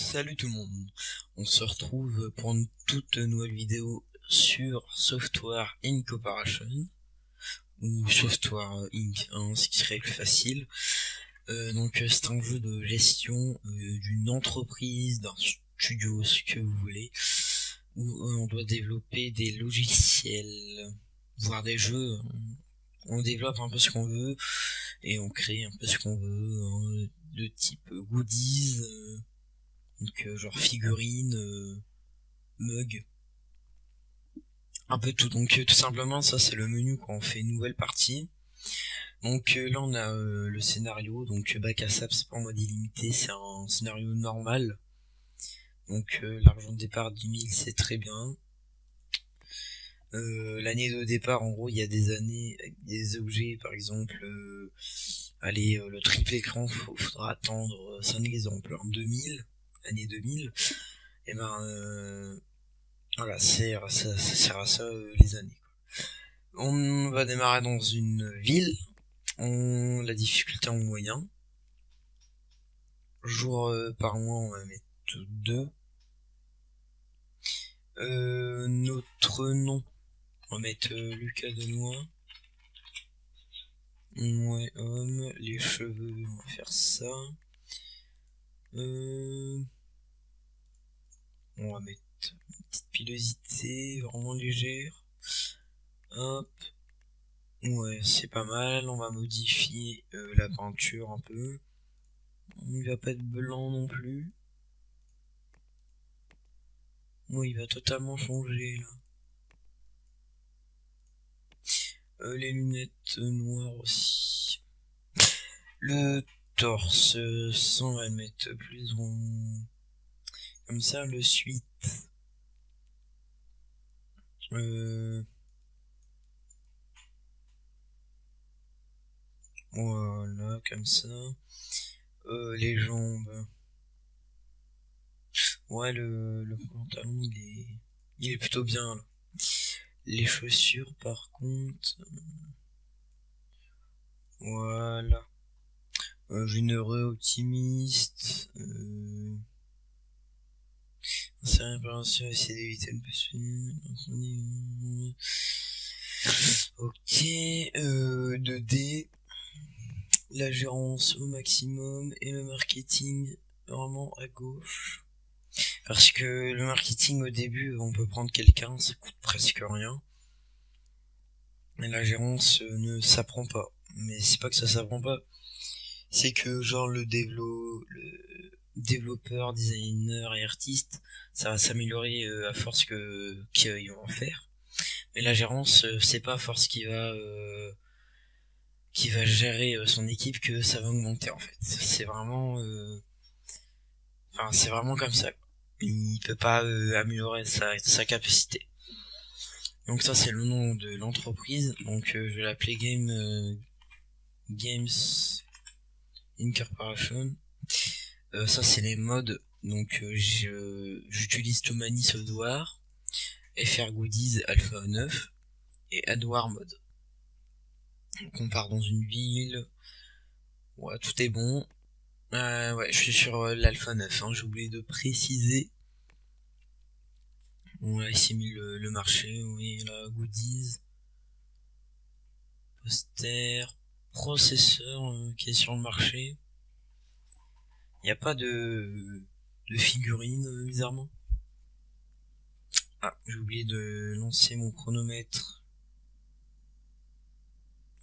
Salut tout le monde, on se retrouve pour une toute nouvelle vidéo sur Software Incorporation ou Software Inc, ce qui serait plus facile. C'est un jeu de gestion d'une entreprise, d'un studio, ce que vous voulez, où on doit développer des logiciels, voire des jeux. On développe un peu ce qu'on veut et on crée un peu ce qu'on veut, de type goodies, genre figurines, mug, un peu tout. Donc tout simplement ça c'est le menu quand on fait une nouvelle partie. Donc là on a le scénario, donc bac à sable, c'est pas en mode illimité, c'est un scénario normal. Donc l'argent de départ 10 000, c'est très bien. L'année de départ, en gros il y a des années avec des objets, par exemple le triple écran, faudra attendre, c'est un exemple, en 2000, année 2000, et voilà, ça sert à ça les années, quoi. On va démarrer dans une ville, la difficulté en moyen, jour par mois on va mettre 2, notre nom on va mettre Lucas Denois, ouais, homme, les cheveux on va faire ça, on va mettre une petite pilosité vraiment légère, hop. Ouais, c'est pas mal, on va modifier la peinture un peu. Il va pas être blanc non plus. Oui, il va totalement changer là. Les lunettes noires aussi. Le torse, ça on va le mettre plus en... Comme ça, le suite. Voilà, comme ça. Les jambes. Ouais, le pantalon, il est plutôt bien, là. Les chaussures, par contre... Voilà. Généreux, optimiste. C'est rien pour l'instant, essayer d'éviter le plus. Ok, 2D. La gérance au maximum et le marketing vraiment à gauche. Parce que le marketing au début, on peut prendre quelqu'un, ça coûte presque rien. Et la gérance ne s'apprend pas. Mais c'est pas que ça s'apprend pas, c'est que genre le développeur, designer et artiste, ça va s'améliorer à force qu'ils vont en faire. Mais la gérance, c'est pas à force qui va gérer son équipe que ça va augmenter en fait. C'est vraiment c'est vraiment comme ça. Il peut pas améliorer sa capacité. Donc ça c'est le nom de l'entreprise. Donc je vais l'appeler Games Incorporation. Ça c'est les modes. Donc j'utilise Tomani Software, FR Goodies Alpha 9 et Adware Mode. Donc on part dans une ville. Ouais, tout est bon. Ouais, je suis sur l'Alpha 9, j'ai oublié de préciser. Ouais, ici mis le marché, oui, la goodies. Poster, processeur qui est sur le marché. Il n'y a pas de figurines, bizarrement. Ah, j'ai oublié de lancer mon chronomètre.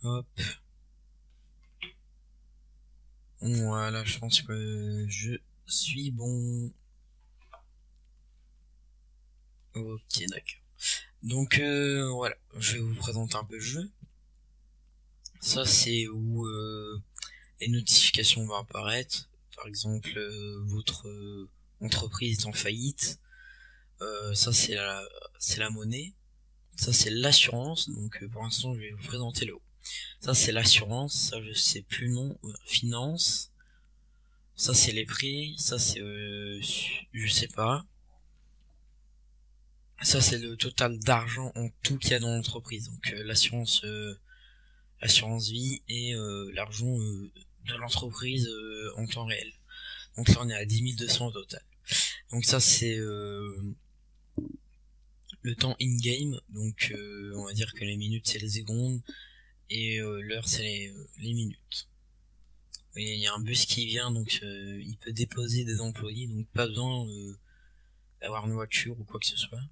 Hop. Voilà, je pense que je suis bon. Ok, d'accord. Donc voilà, je vais vous présenter un peu le jeu. Ça c'est où les notifications vont apparaître. Par exemple, votre entreprise est en faillite. Ça c'est la monnaie. Ça c'est l'assurance. Donc pour l'instant je vais vous présenter le haut. Ça c'est l'assurance. Ça je sais plus le nom. Finance. Ça c'est les prix. Ça c'est je sais pas. Ça c'est le total d'argent en tout qu'il y a dans l'entreprise. Donc l'assurance vie et l'argent de l'entreprise en temps réel. Donc là on est à 10 200 au total. Donc ça c'est le temps in-game, donc on va dire que les minutes c'est les secondes, et l'heure c'est les minutes. Il y a un bus qui vient, donc il peut déposer des employés, donc pas besoin d'avoir une voiture ou quoi que ce soit.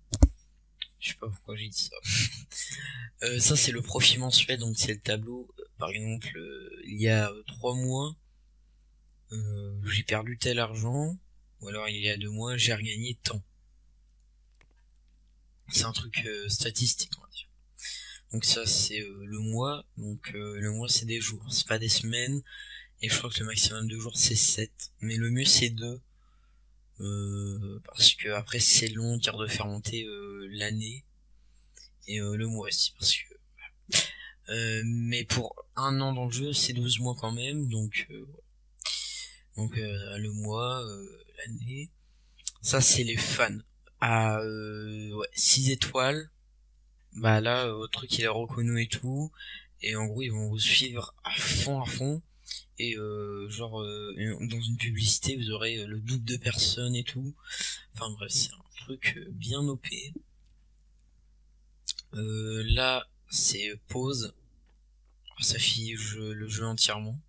Je sais pas pourquoi j'ai dit ça. Ça c'est le profit mensuel, donc c'est le tableau. Par exemple, il y a 3 mois, j'ai perdu tel argent, ou alors il y a 2 mois, j'ai regagné tant. C'est un truc statistique, on va dire. Donc ça c'est le mois, donc le mois c'est des jours, c'est pas des semaines, et je crois que le maximum de jours c'est 7, mais le mieux c'est 2, parce que après c'est long car de faire monter l'année, et le mois aussi, parce que mais pour un an dans le jeu c'est 12 mois quand même, donc le mois, l'année, ça c'est les fans. À 6 étoiles, bah là votre truc il est reconnu et tout, et en gros ils vont vous suivre à fond, et dans une publicité vous aurez le double de personnes et tout. Enfin bref, c'est un truc bien OP. Là c'est pause, ça affiche le jeu entièrement.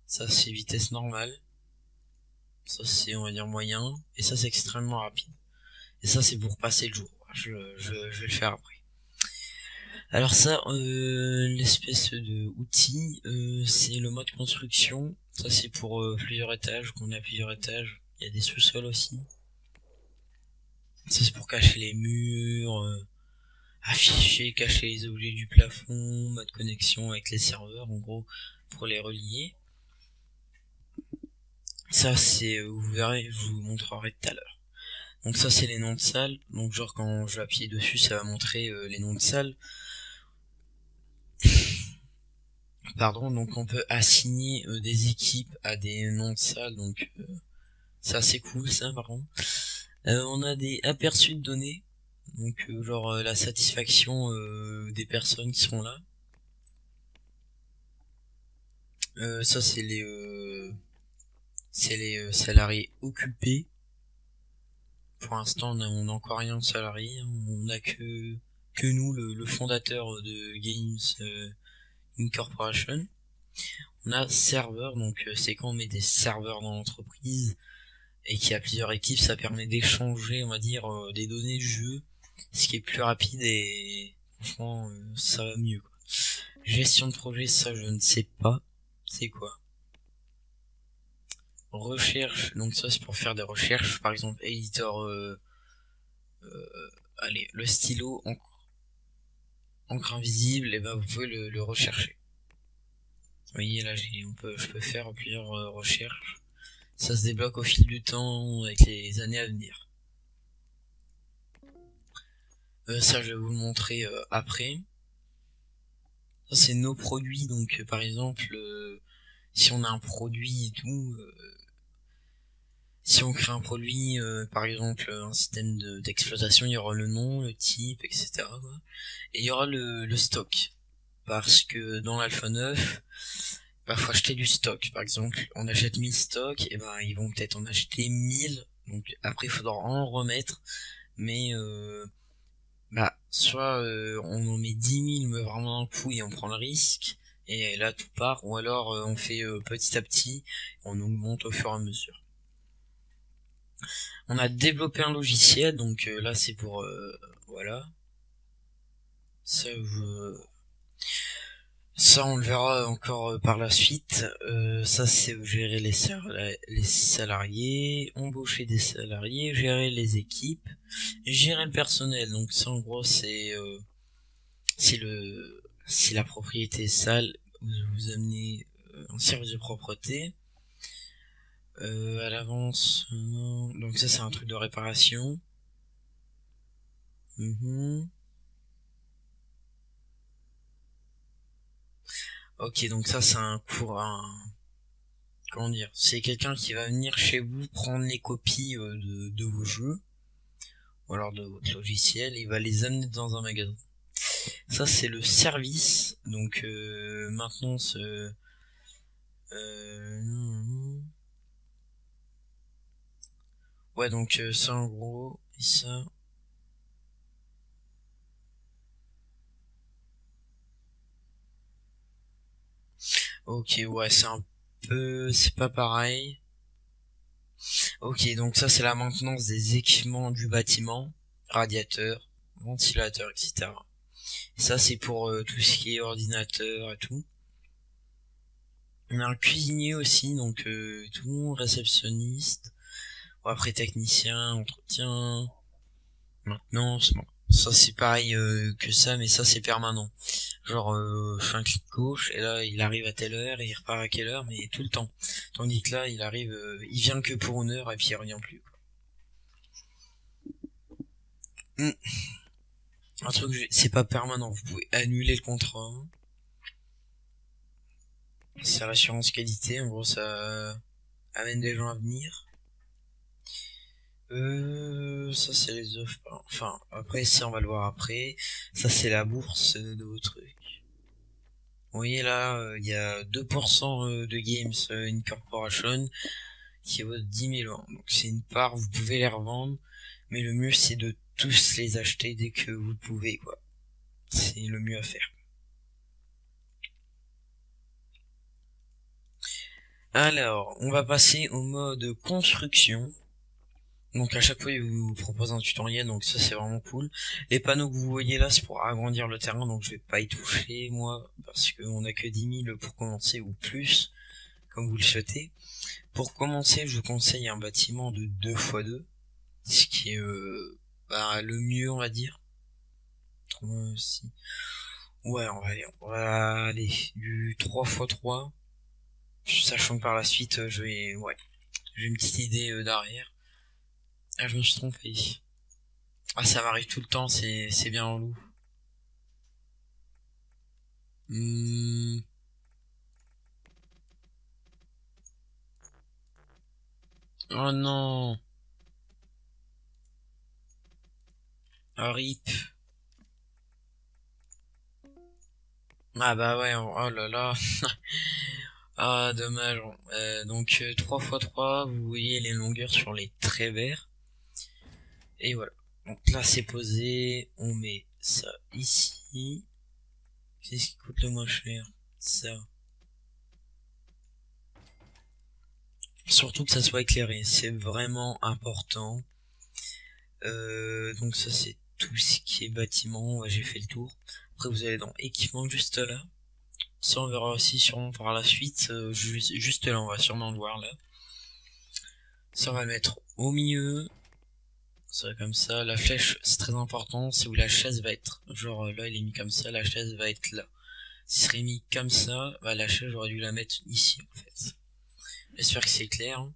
Ça c'est vitesse normale, ça c'est on va dire moyen, et ça c'est extrêmement rapide. Et ça c'est pour passer le jour. Je vais le faire après. Alors ça, l'espèce de outil, c'est le mode construction. Ça c'est pour plusieurs étages, qu'on a plusieurs étages. Il y a des sous-sols aussi. Ça c'est pour cacher les murs, afficher, cacher les objets du plafond, mode connexion avec les serveurs, en gros, pour les relier. Ça c'est, vous verrez, je vous montrerai tout à l'heure. Donc ça c'est les noms de salles. Donc genre quand je vais appuyer dessus, ça va montrer les noms de salles. Pardon, donc on peut assigner des équipes à des noms de salles, donc c'est assez cool ça par contre. On a des aperçus de données, donc la satisfaction des personnes qui seront là. Ça c'est les salariés occupés. Pour l'instant on n'a encore rien de salarié, on a que nous, le fondateur de Games Incorporation. On a serveur, donc c'est quand on met des serveurs dans l'entreprise et qu'il y a plusieurs équipes, ça permet d'échanger, on va dire, des données du jeu, ce qui est plus rapide et franchement ça va mieux, quoi. Gestion de projet, ça je ne sais pas, c'est quoi. Recherche, donc ça c'est pour faire des recherches, par exemple éditeur, allez, le stylo, encre invisible, et ben vous pouvez le rechercher. Vous voyez là je peux faire plusieurs recherches. Ça se débloque au fil du temps avec les années à venir. Ça je vais vous le montrer après. Ça c'est nos produits, donc par exemple si on a un produit et tout, si on crée un produit, par exemple un système d'exploitation, il y aura le nom, le type, etc. quoi. Et il y aura le stock. Parce que dans l'Alpha 9, bah, faut acheter du stock. Par exemple, on achète 1000 stocks, et ben ils vont peut-être en acheter 1000. Donc après il faudra en remettre. Mais soit on en met 10 000 mais vraiment d'un coup et on prend le risque. Et là tout part. Ou alors on fait petit à petit. On augmente au fur et à mesure. On a développé un logiciel. Donc là c'est pour... voilà. Ça on le verra encore par la suite. Ça c'est gérer les salariés, embaucher des salariés, gérer les équipes, gérer le personnel. Donc ça en gros c'est si la propriété est sale, vous amenez un service de propreté. À l'avance, donc ça c'est un truc de réparation. Ok, donc ça c'est comment dire, c'est quelqu'un qui va venir chez vous prendre les copies de vos jeux, ou alors de votre logiciel, et il va les amener dans un magasin. Ça c'est le service, donc maintenance, Ouais, donc ça en gros, et ça... Ok, ouais, c'est pas pareil. Ok, donc ça c'est la maintenance des équipements du bâtiment, radiateur, ventilateur, etc. Et ça c'est pour tout ce qui est ordinateur et tout. On a un cuisinier aussi, donc tout, réceptionniste, bon, après technicien, entretien, maintenance, bon. Ça c'est pareil que ça, mais ça c'est permanent. Genre je fais un clic gauche et là il arrive à telle heure et il repart à quelle heure, mais tout le temps. Tandis que là il arrive, il vient que pour une heure et puis il revient plus. Hmm. Un truc, c'est pas permanent, vous pouvez annuler le contrat. C'est l'assurance qualité, en gros ça amène des gens à venir. Ça c'est les offres. Enfin, après ça on va le voir après. Ça c'est la bourse de vos trucs. Vous voyez là, il y a 2% de Games Incorporation qui vaut 10 000 €. Donc c'est une part, vous pouvez les revendre, mais le mieux c'est de tous les acheter dès que vous pouvez, quoi. C'est le mieux à faire. Alors, on va passer au mode construction. Donc à chaque fois il vous propose un tutoriel, donc ça c'est vraiment cool. Les panneaux que vous voyez là c'est pour agrandir le terrain, donc je vais pas y toucher moi parce qu'on a que 10 000 pour commencer ou plus comme vous le souhaitez. Pour commencer je vous conseille un bâtiment de 2x2, ce qui est le mieux on va dire. 3, 6. Ouais on va aller du 3x3, sachant que par la suite j'ai une petite idée derrière. Ah je me suis trompé. Ah ça m'arrive tout le temps, c'est bien relou. Oh non. Ah, RIP. Ah bah ouais, oh là là. Ah dommage. Donc 3x3, vous voyez les longueurs sur les traits verts. Et voilà. Donc là c'est posé, on met ça ici. Qu'est-ce qui coûte le moins cher? Ça. Surtout que ça soit éclairé, c'est vraiment important. Donc ça c'est tout ce qui est bâtiment, ouais, j'ai fait le tour. Après vous allez dans équipement juste là. Ça on verra aussi sûrement par la suite, juste là on va sûrement le voir là. Ça on va le mettre au milieu, ça va comme ça. La flèche c'est très important, c'est où la chaise va être. Genre là il est mis comme ça, la chaise va être là. S'il serait mis comme ça, bah la chaise j'aurais dû la mettre ici en fait. J'espère que c'est clair.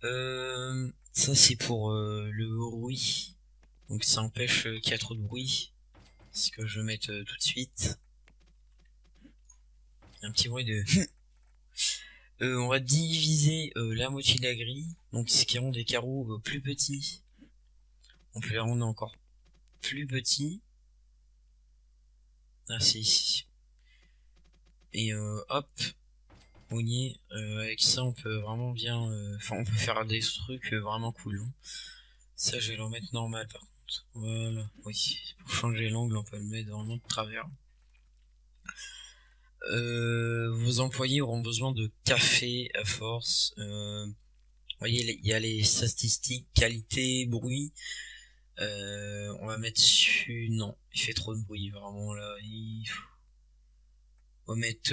Ça c'est pour le bruit, donc ça empêche qu'il y a trop de bruit. C'est ce que je vais mettre tout de suite. Un petit bruit de on va diviser la moitié de la grille, donc ce qui rend des carreaux plus petits. On peut les rendre encore plus petits. Ah c'est ici. Et hop, vous voyez, avec ça on peut vraiment bien, on peut faire des trucs vraiment cool. Hein. Ça je vais le remettre normal par contre. Voilà, oui. Pour changer l'angle on peut le mettre vraiment de travers. Vos employés auront besoin de café à force. Vous voyez, il y a les statistiques, qualité, bruit. On va mettre non, il fait trop de bruit vraiment là. On va mettre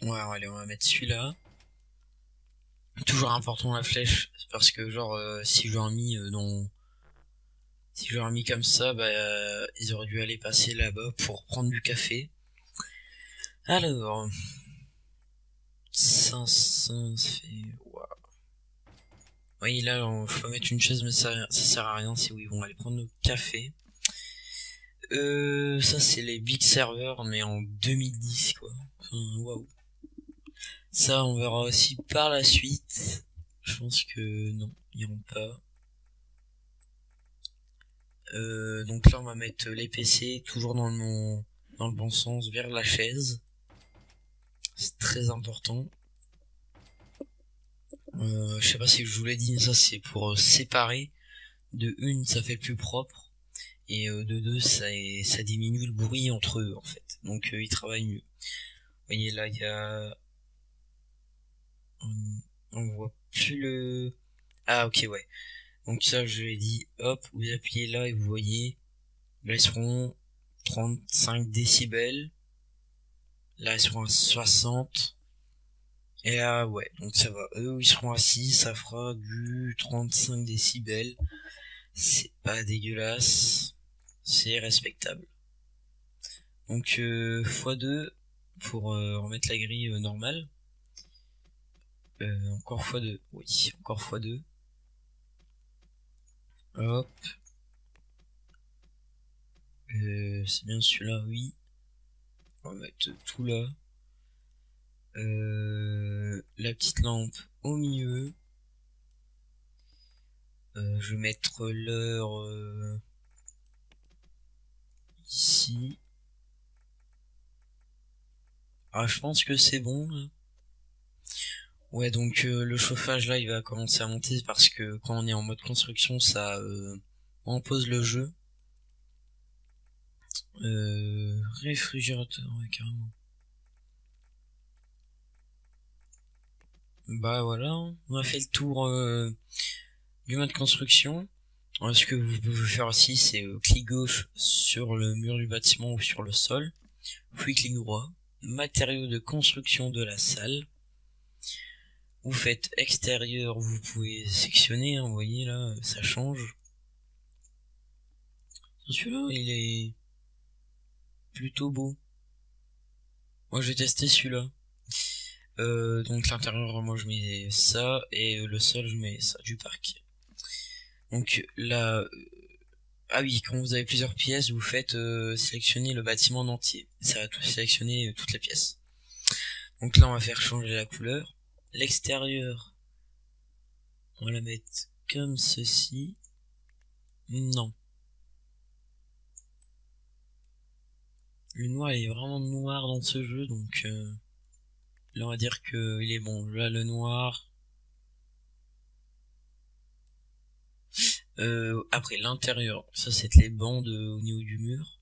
ouais, allez, on va mettre celui-là. Toujours important la flèche, parce que genre si j'aurais mis si j'aurais mis comme ça, bah ils auraient dû aller passer là-bas pour prendre du café. Alors 500 ça fait waouh. Oui là je peux mettre une chaise mais ça sert à rien si oui vont aller prendre le café. Ça c'est les big servers mais en 2010 quoi. Enfin, waouh. Ça on verra aussi par la suite. Je pense que non, ils iront pas. Donc là on va mettre les PC toujours dans mon dans le bon sens vers la chaise. C'est très important. Je sais pas si je vous l'ai dit, mais ça c'est pour séparer. De une, ça fait plus propre, et de deux, ça diminue le bruit entre eux en fait. Donc ils travaillent mieux. Vous voyez là, il y a, on voit plus le, ah ok ouais. Donc ça je l'ai dit, hop, vous appuyez là et vous voyez, là ils seront 35 décibels, là ils seront à 60. Et là, ouais, donc ça va. Eux, ils seront assis, ça fera du 35 décibels. C'est pas dégueulasse. C'est respectable. Donc, x2 pour remettre la grille normale. Encore x2. Oui, encore x2. Hop. C'est bien celui-là, oui. On va mettre tout là. La petite lampe au milieu. Je vais mettre l'heure ici. Ah, je pense que c'est bon là. Ouais, donc le chauffage là il va commencer à monter parce que quand on est en mode construction ça on pose le jeu. Réfrigérateur, ouais, carrément. Bah voilà, on a fait le tour du mode construction. Alors, ce que vous pouvez faire aussi, c'est clic gauche sur le mur du bâtiment ou sur le sol, puis clic droit, matériaux de construction de la salle. Vous faites extérieur, vous pouvez sectionner, hein, vous voyez là, ça change. Celui-là, il est plutôt beau. Moi, je vais tester celui-là. Donc l'intérieur, moi je mets ça, et le sol, je mets ça, du parquet. Donc là, ah oui, quand vous avez plusieurs pièces, vous faites sélectionner le bâtiment en entier. Ça va tout sélectionner toutes les pièces. Donc là, on va faire changer la couleur. L'extérieur, on va la mettre comme ceci. Non. Le noir, il est vraiment noir dans ce jeu, donc là, on va dire que il est bon. Là, le noir. Après, l'intérieur, ça, c'est les bandes au niveau du mur.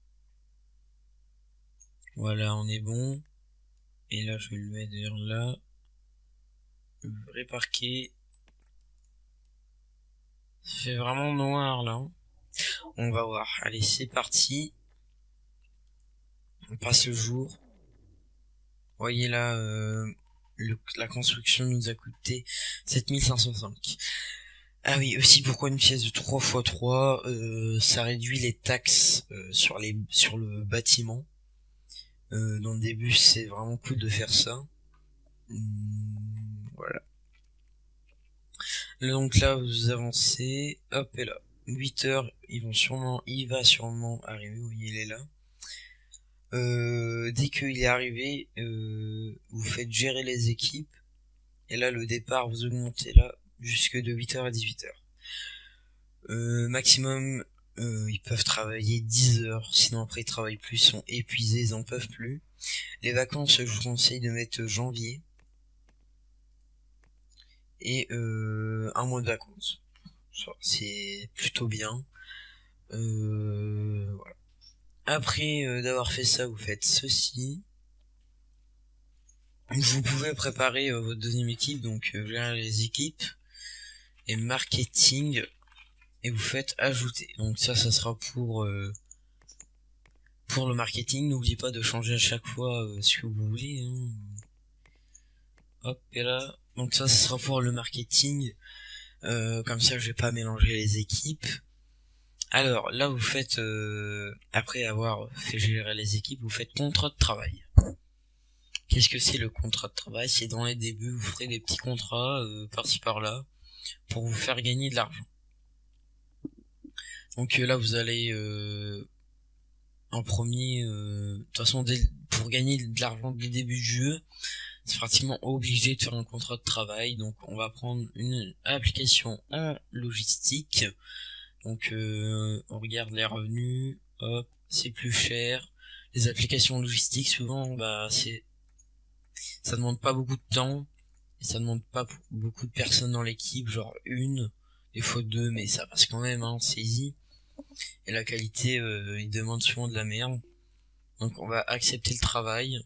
Voilà, on est bon. Et là, je vais le mettre vers là. Vrai parquet. Ça fait vraiment noir, là. On va voir. Allez, c'est parti. On passe le jour. Vous voyez là, la construction nous a coûté 7505. Ah oui, aussi pourquoi une pièce de 3x3, ça réduit les taxes sur le bâtiment. Dans le début, c'est vraiment cool de faire ça. Voilà. Donc là, vous avancez, hop, et là, 8 heures, il va sûrement arriver, vous voyez, il est là. Dès qu'il est arrivé, vous faites gérer les équipes, et là, le départ, vous augmentez là, jusque de 8h à 18h. Maximum, ils peuvent travailler 10 heures, sinon après ils travaillent plus, ils sont épuisés, ils en peuvent plus. Les vacances, je vous conseille de mettre janvier. Et un mois de vacances. C'est plutôt bien. Voilà. Après d'avoir fait ça, vous faites ceci. Vous pouvez préparer votre deuxième équipe, donc gérer les équipes et marketing, et vous faites ajouter. Donc ça sera pour le marketing. N'oubliez pas de changer à chaque fois ce que vous voulez. Hein. Hop, et là, donc ça sera pour le marketing. Comme ça, je vais pas mélanger les équipes. Alors là, vous faites après avoir fait gérer les équipes, vous faites contrat de travail. Qu'est-ce que c'est le contrat de travail? C'est dans les débuts, vous ferez des petits contrats par-ci par-là pour vous faire gagner de l'argent. Donc là, vous allez en premier, de toute façon, pour gagner de l'argent dès le début du jeu, c'est pratiquement obligé de faire un contrat de travail. Donc on va prendre une application en logistique. Donc on regarde les revenus, hop, c'est plus cher. les applications logistiques, souvent, bah, ça demande pas beaucoup de temps, et ça demande pas beaucoup de personnes dans l'équipe, genre une, des fois deux, mais ça passe quand même, hein, c'est easy. Et la qualité, il demande souvent de la merde. Donc on va accepter le travail.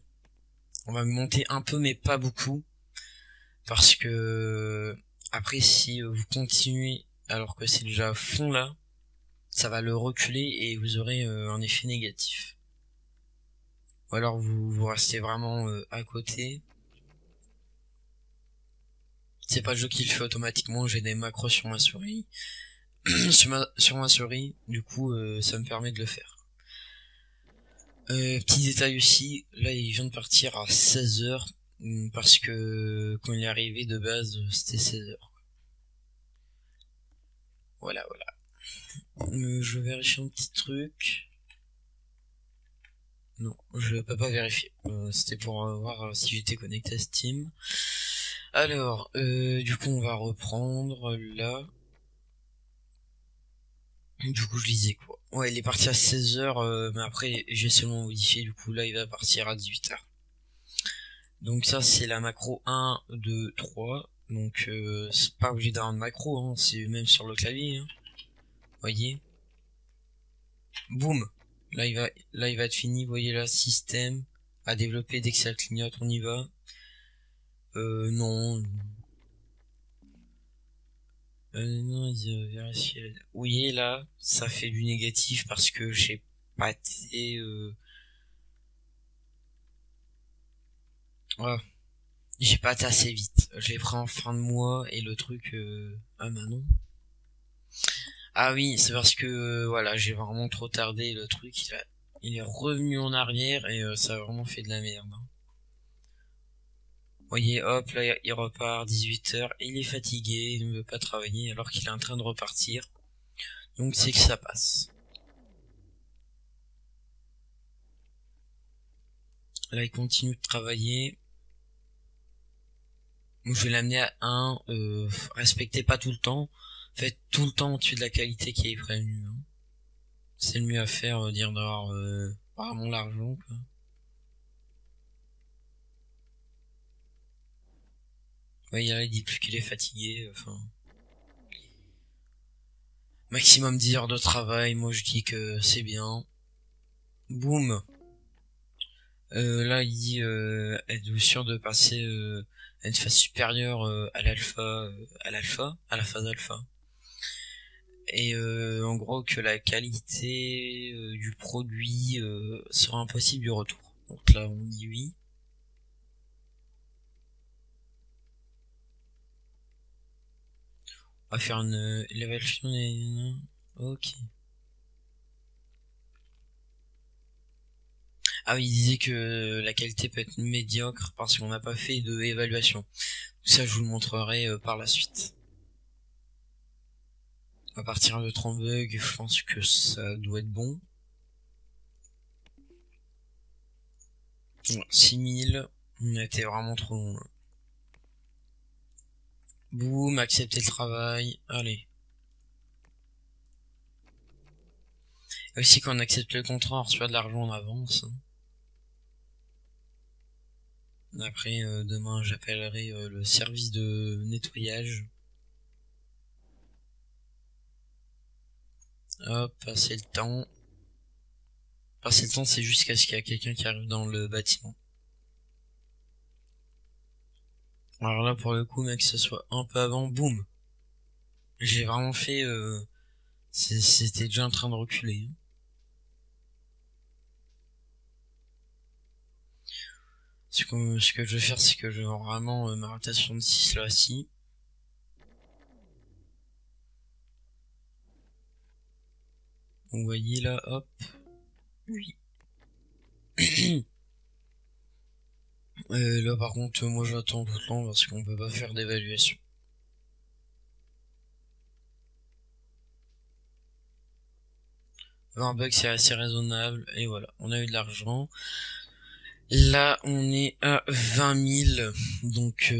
On va monter un peu, mais pas beaucoup. Parce que, après, si vous continuez alors que c'est déjà à fond là, ça va le reculer et vous aurez un effet négatif. Ou alors vous restez vraiment à côté. C'est pas le jeu qui le fait automatiquement, j'ai des macros sur ma souris. sur ma souris, du coup ça me permet de le faire. Petit détail aussi, là il vient de partir à 16h, parce que quand il est arrivé de base c'était 16h. Voilà. Je vérifie un petit truc. Non, je peux pas vérifier. C'était pour voir si j'étais connecté à Steam. Alors, du coup on va reprendre là. Du coup je disais quoi. Ouais, il est parti à 16h, mais après j'ai seulement modifié, du coup là il va partir à 18h. Donc ça c'est la macro 1, 2, 3. Donc c'est pas obligé d'avoir de macro, hein, c'est même sur le clavier. Hein. Voyez. Boum. Là il va être fini, vous voyez là, système à développer dès que ça clignote, on y va. Non. Non, vérifier. Vous voyez là, ça fait du négatif parce que j'ai pas été... Ouais. J'ai pas été assez vite. Je l'ai pris en fin de mois et le truc... Ah bah non. Ah oui, c'est parce que voilà, j'ai vraiment trop tardé, le truc il est revenu en arrière et ça a vraiment fait de la merde. Hein. Vous voyez, hop, là il repart 18h, il est fatigué, il ne veut pas travailler alors qu'il est en train de repartir. Donc c'est que ça passe. Là il continue de travailler. Donc je vais l'amener à 1, respectez pas tout le temps. Faites tout le temps au-dessus de la qualité qui est prévue. Hein. C'est le mieux à faire, dire d'avoir vraiment l'argent, quoi. Ouais, il dit plus qu'il est fatigué, enfin... Maximum 10 heures de travail, moi je dis que c'est bien. Boum. Là il dit êtes-vous sûr de passer à une phase supérieure à l'alpha, à la phase alpha. Et en gros que la qualité du produit sera impossible du retour. Donc là on dit oui. On va faire une évaluation des... Ok. Ah oui, il disait que la qualité peut être médiocre parce qu'on n'a pas fait de évaluation. Ça je vous le montrerai par la suite. À partir de 30 bugs, je pense que ça doit être bon. 6000, on a été vraiment trop long. Boum, accepter le travail, allez. Et aussi quand on accepte le contrat, on reçoit de l'argent en avance. Après, demain j'appellerai le service de nettoyage. Hop, passer le temps. Passer le temps, c'est jusqu'à ce qu'il y a quelqu'un qui arrive dans le bâtiment. Alors là, pour le coup, mec, que ce soit un peu avant, boum. J'ai vraiment fait... C'était déjà en train de reculer. Ce que je vais faire, c'est que je vais vraiment m'arrêter sur 66 là-ci. Vous voyez là, hop. Oui. Là par contre, moi j'attends tout le temps parce qu'on peut pas faire d'évaluation. Un bug c'est assez raisonnable et voilà, on a eu de l'argent. Là on est à 20 000, donc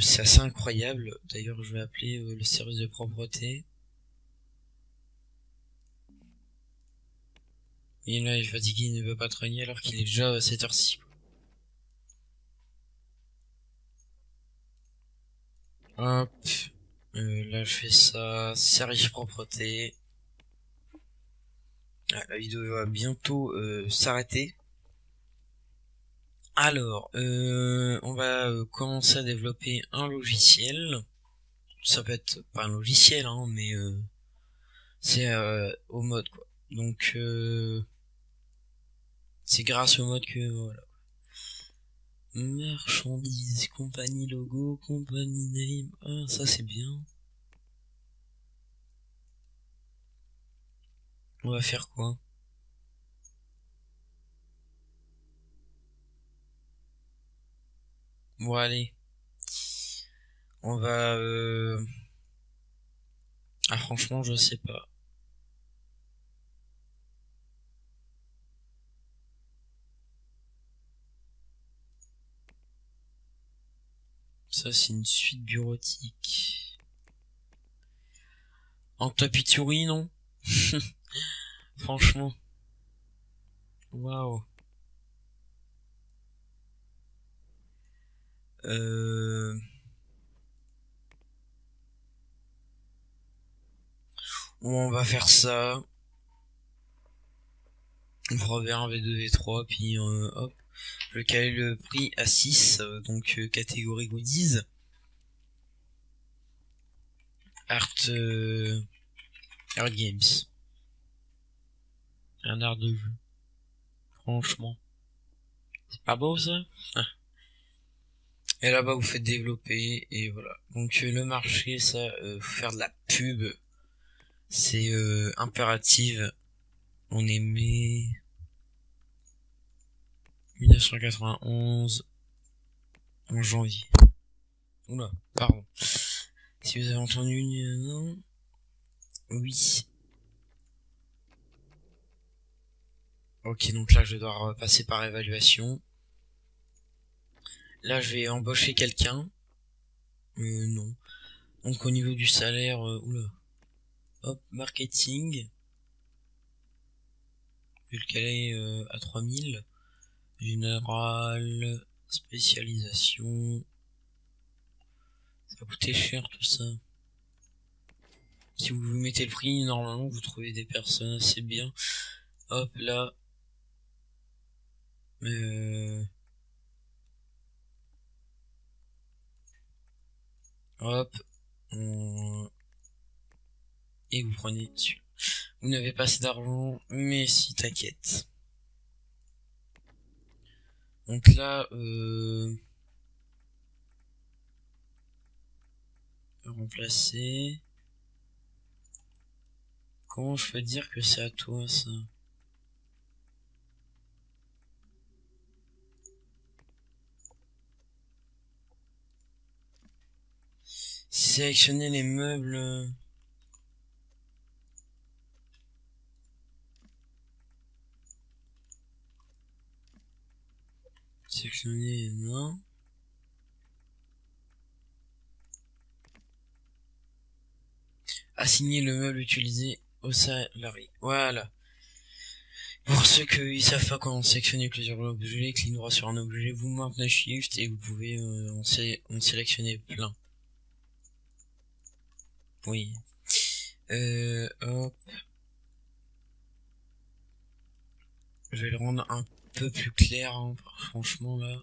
c'est assez incroyable. D'ailleurs je vais appeler le service de propreté. Et là, il est fatigué, il ne veut pas traîner alors qu'il est déjà à 7h06. Hop. Là, je fais ça. Service propreté. Ah, la vidéo va bientôt s'arrêter. Alors, on va commencer à développer un logiciel. Ça peut être pas un logiciel, hein, mais c'est au mode, quoi. Donc, c'est grâce au mode que, voilà. Marchandises, compagnie logo, compagnie name. Ah, ça c'est bien. On va faire quoi? Bon, allez. On va... Ah, franchement, je sais pas. Ça, c'est une suite bureautique. En tapis souris, non? Franchement. Waouh. On va faire ça. On fera V1, V2, V3, puis hop. Je vais caler le prix à 6, donc catégorie goodies. Art Games. Un art de jeu. Franchement. C'est pas beau ça? Et là-bas vous faites développer et voilà. Donc le marché, ça, faire de la pub, c'est impératif. On est mai 1991 en janvier. Oula, pardon. Si vous avez entendu non. Oui. Ok, donc là je vais devoir passer par évaluation. Là je vais embaucher quelqu'un. Non. Donc au niveau du salaire, oula. Hop, marketing. Je vais le caler à 3000. Général, spécialisation. Ça va coûter cher tout ça. Si vous vous mettez le prix, normalement vous trouvez des personnes assez bien. Hop là. Hop. Et vous prenez celui-là. Vous n'avez pas assez d'argent, mais si, t'inquiète. Donc là, remplacer. Comment je peux dire que c'est à toi ça? Sélectionner les meubles. Sélectionner, non. Assigner le meuble utilisé au salarié. Voilà. Pour ceux qui savent pas comment sélectionner plusieurs objets, cliquez droit sur un objet, vous maintenez Shift et vous pouvez en sélectionner plein. Oui. Hop. Je vais le rendre un peu plus clair, hein, franchement là.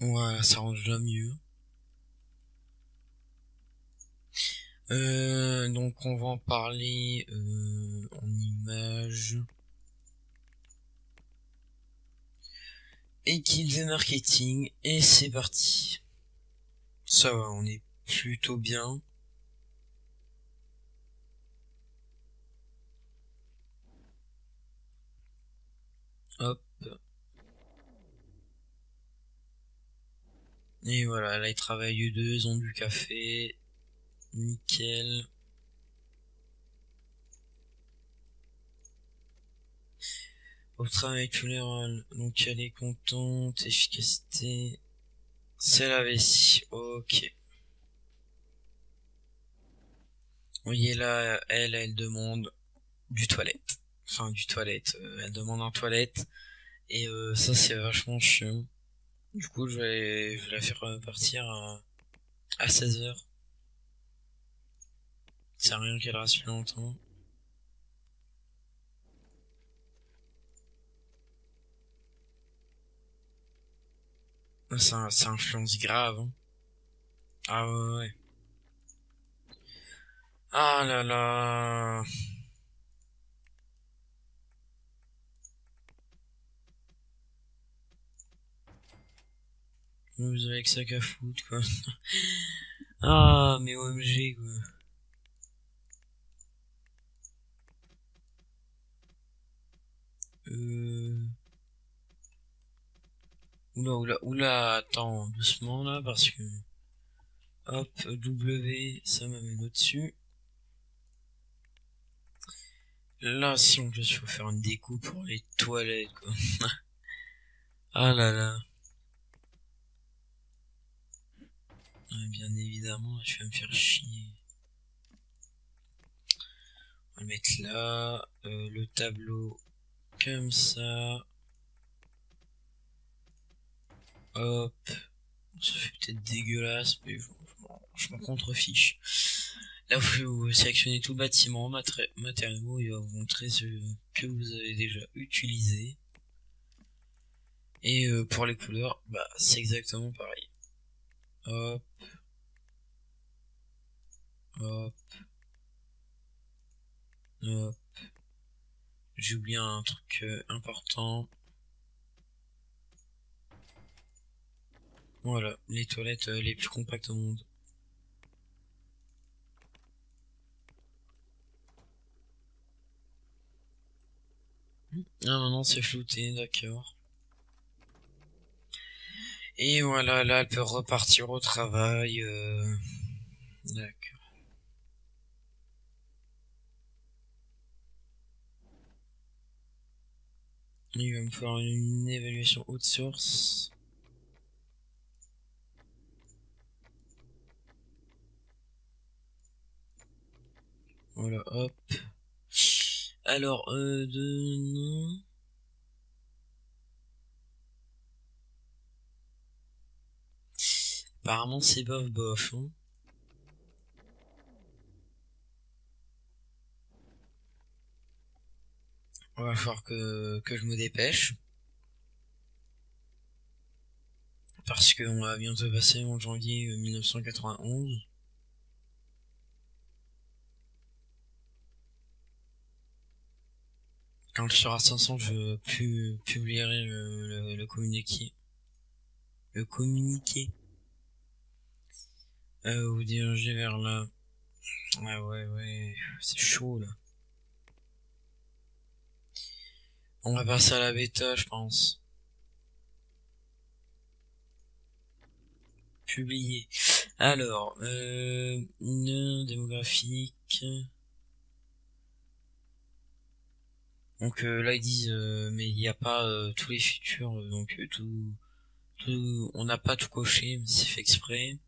Ouais, ça rend déjà mieux. Donc on va en parler en images. Équipe de marketing et c'est parti. Ça va, on est plutôt bien. Hop. Et voilà, là ils travaillent deux, ils ont du café. Nickel. Au travail tout les rôles. Donc elle est contente, efficacité. C'est la vessie, ok. Vous voyez là, elle demande du toilette. Enfin, du toilette. Elle demande un toilette. Et ça, c'est vachement chiant. Du coup, je vais la faire partir à 16h. C'est rien qu'elle reste plus longtemps. Ça influence grave. Hein. Ah ouais. Ah là là. Vous avez que ça qu'à foutre, quoi. Ah, mais OMG, quoi. Oula, attends, doucement, là, parce que... Hop, W, ça m'amène au-dessus. Là, si en plus, il faut faire une découpe pour les toilettes, quoi. Ah là là. Bien évidemment, je vais me faire chier. On va le mettre là, le tableau comme ça. Hop. Ça fait peut-être dégueulasse, mais je m'en contrefiche. Là, vous sélectionnez tout bâtiment, matériaux, il va vous montrer ce que vous avez déjà utilisé. Et pour les couleurs, bah c'est exactement pareil. Hop. Hop. Hop. J'ai oublié un truc important. Voilà, les toilettes les plus compactes au monde. Ah non, c'est flouté, d'accord. Et voilà, là, elle peut repartir au travail. D'accord. Il va me faire une évaluation haute source. Voilà, hop. Alors, non. Apparemment, c'est bof bof. Hein. Il va falloir que je me dépêche. Parce qu'on va bientôt passer en janvier 1991. Quand je serai à 500, je publierai le communiqué. Le communiqué. Vous dirigez vers là. Ah ouais, c'est chaud là. On va passer à la bêta, je pense. Publier. Alors, démographique. Donc là ils disent mais il n'y a pas tous les futurs, donc on n'a pas tout coché, mais c'est fait exprès.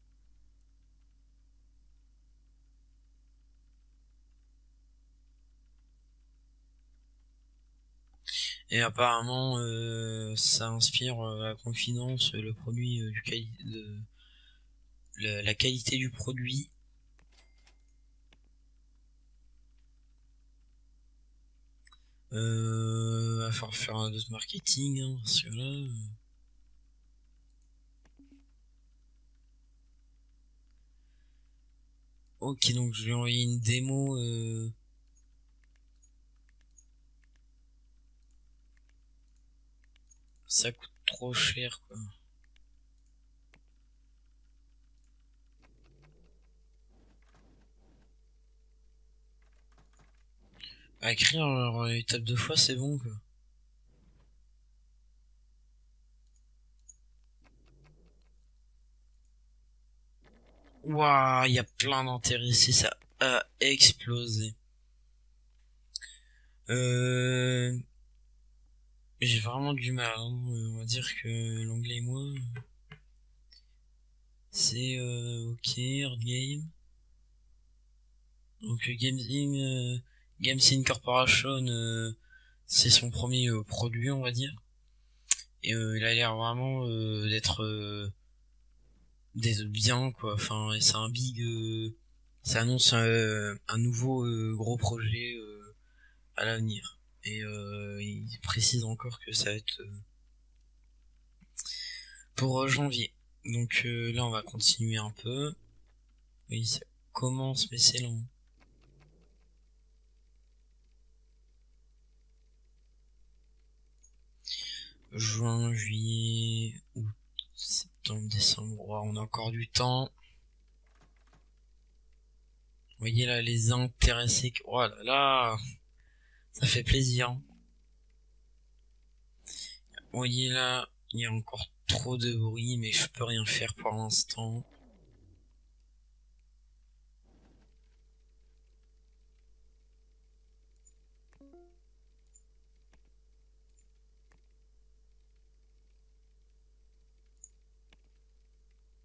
Et apparemment ça inspire la confidence, le produit la qualité du produit. Va falloir faire un dose marketing, hein, parce que là. Ok, donc je lui ai envoyé une démo. Ça coûte trop cher, quoi. À écrire alors, étape 2 fois, c'est bon, quoi. Waouh, il y a plein d'intéressés, ça a explosé. J'ai vraiment du mal, hein. On va dire que l'anglais et moi... c'est ok, Earth Game. Donc Games Incorporation, c'est son premier produit, on va dire. Et il a l'air vraiment d'être bien, quoi. Enfin, c'est un big... ça annonce un nouveau gros projet à l'avenir. Et il précise encore que ça va être pour janvier. Donc là, on va continuer un peu. Oui, ça commence, mais c'est long. Juin, juillet, août, septembre, décembre. Oh, on a encore du temps. Vous voyez là, les intéressés. Oh là là, ça fait plaisir. Vous voyez là, il y a encore trop de bruit, mais je peux rien faire pour l'instant.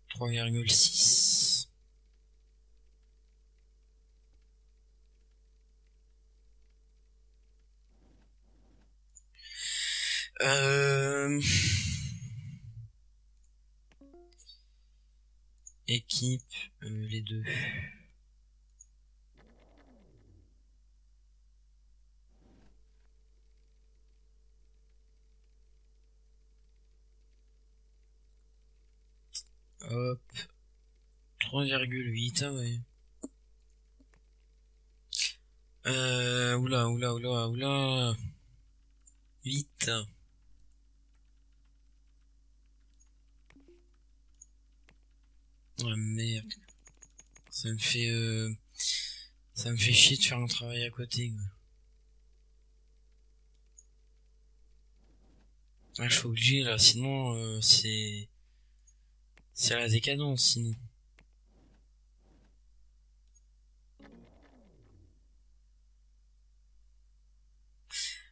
Trois virgule six. Équipe, les deux. Hop. 3,8, ah ouais. Oula. 8. Ah merde. Ça me fait chier de faire un travail à côté, quoi. Ah, je suis obligé là, sinon c'est la décadence sinon.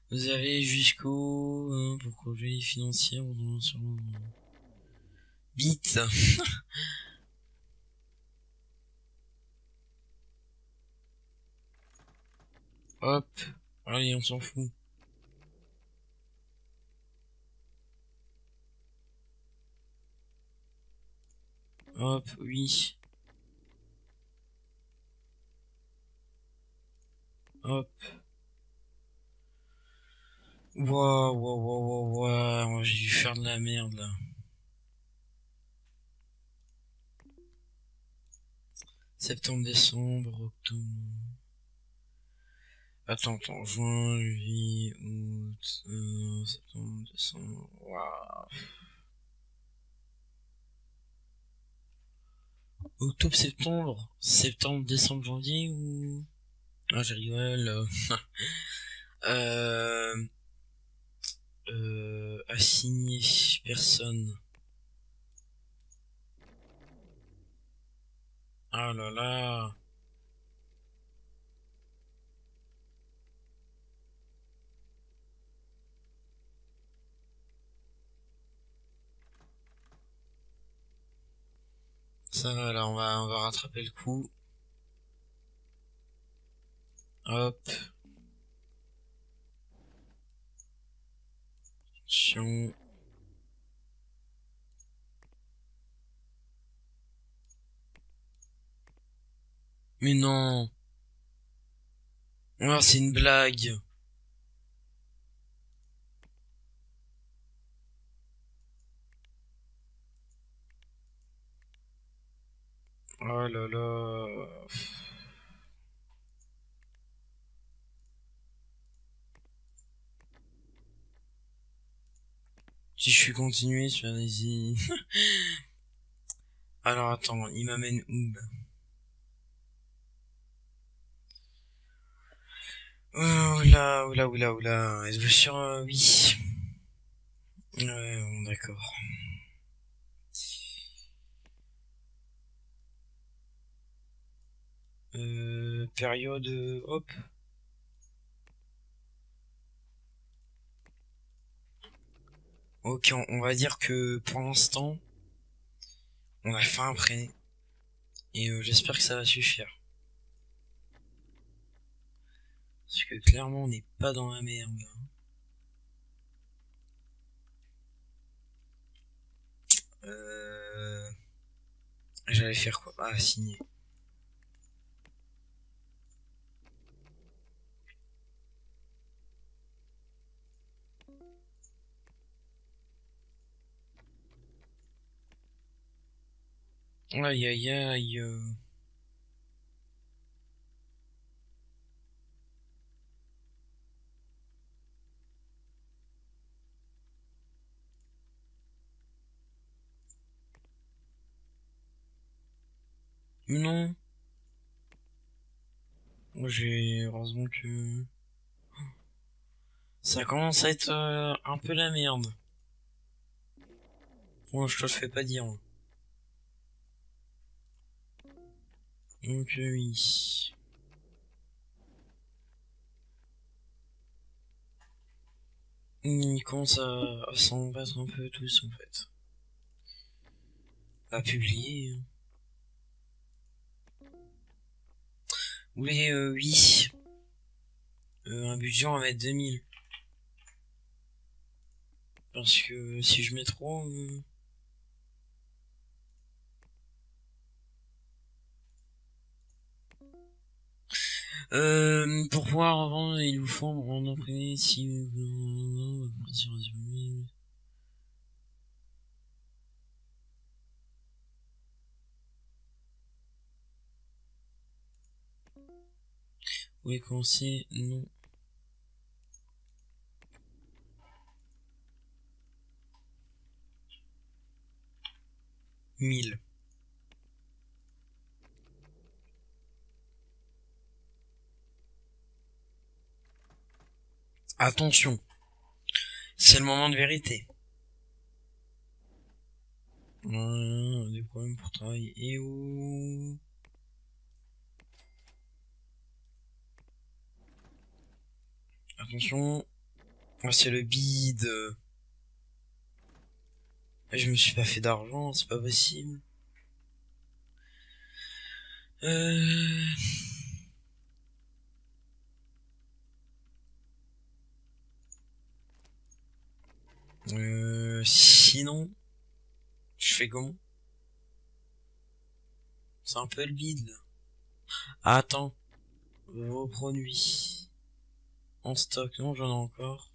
Vous avez jusqu'au pour projet financier sur bit. Hop, allez, on s'en fout. Hop, oui. Hop. Waouh, j'ai dû faire de la merde là. Septembre, décembre, octobre. Attends, juin, juillet, août, septembre, décembre. Waouh. Octobre, septembre, décembre, janvier ou... Ah, je rigole. Assigné personne. Ah là là. Ça va, là, on va rattraper le coup. Hop. Attention. Mais non. Oh, c'est une blague. Oh là là. Si je suis continué sur les... Alors attends, il m'amène où là? Oula. Est-ce que sur oui. Ouais, bon, d'accord. Période, hop. Ok, on va dire que pour l'instant, On a faim après. Et j'espère que ça va suffire. Parce que clairement on n'est pas dans la merde. J'allais faire quoi? Ah, signer. Aïe aïe aïe. Non. J'ai heureusement que ça commence à être un peu la merde. Bon, je te le fais pas dire. Donc oui. Ils commencent à s'en battre un peu tous en fait. À publier. Oui, oui. Un budget on va mettre 2000. Parce que si je mets trop... pour pouvoir vendre, il vous faut en imprimer si... Oui, commencer, non. Mille. Attention. C'est le moment de vérité. Des problèmes pour travailler. Et où? Attention. Ah, c'est le bide. Je me suis pas fait d'argent, c'est pas possible. Sinon, je fais comment? C'est un peu le bide là. Ah, attends, vos produits en stock, non, j'en ai encore.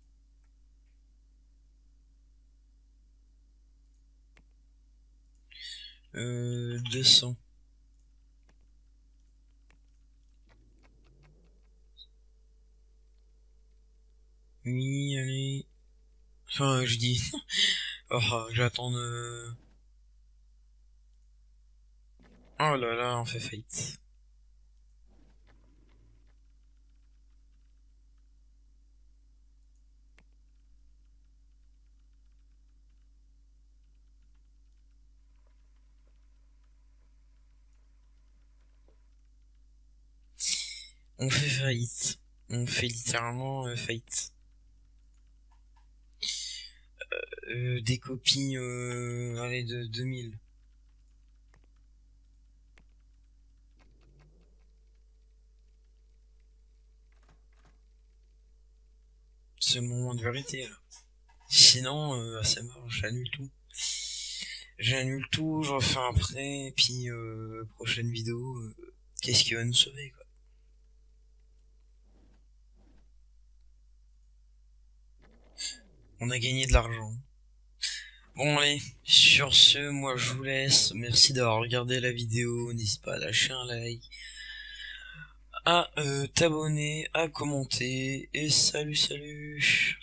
Euh, 200. Oui, allez. Enfin, je dis. Oh, j'attends de... Oh là là, on fait faillite. On fait faillite. On fait littéralement faillite. Des copies, allez, de 2000. C'est le moment de vérité là. Sinon, c'est mort, j'annule tout. J'annule tout, je refais un prêt, et puis prochaine vidéo, qu'est-ce qui va nous sauver quoi? On a gagné de l'argent. Bon allez, sur ce, moi je vous laisse. Merci d'avoir regardé la vidéo. N'hésite pas à lâcher un like, à t'abonner, à commenter. Et salut salut.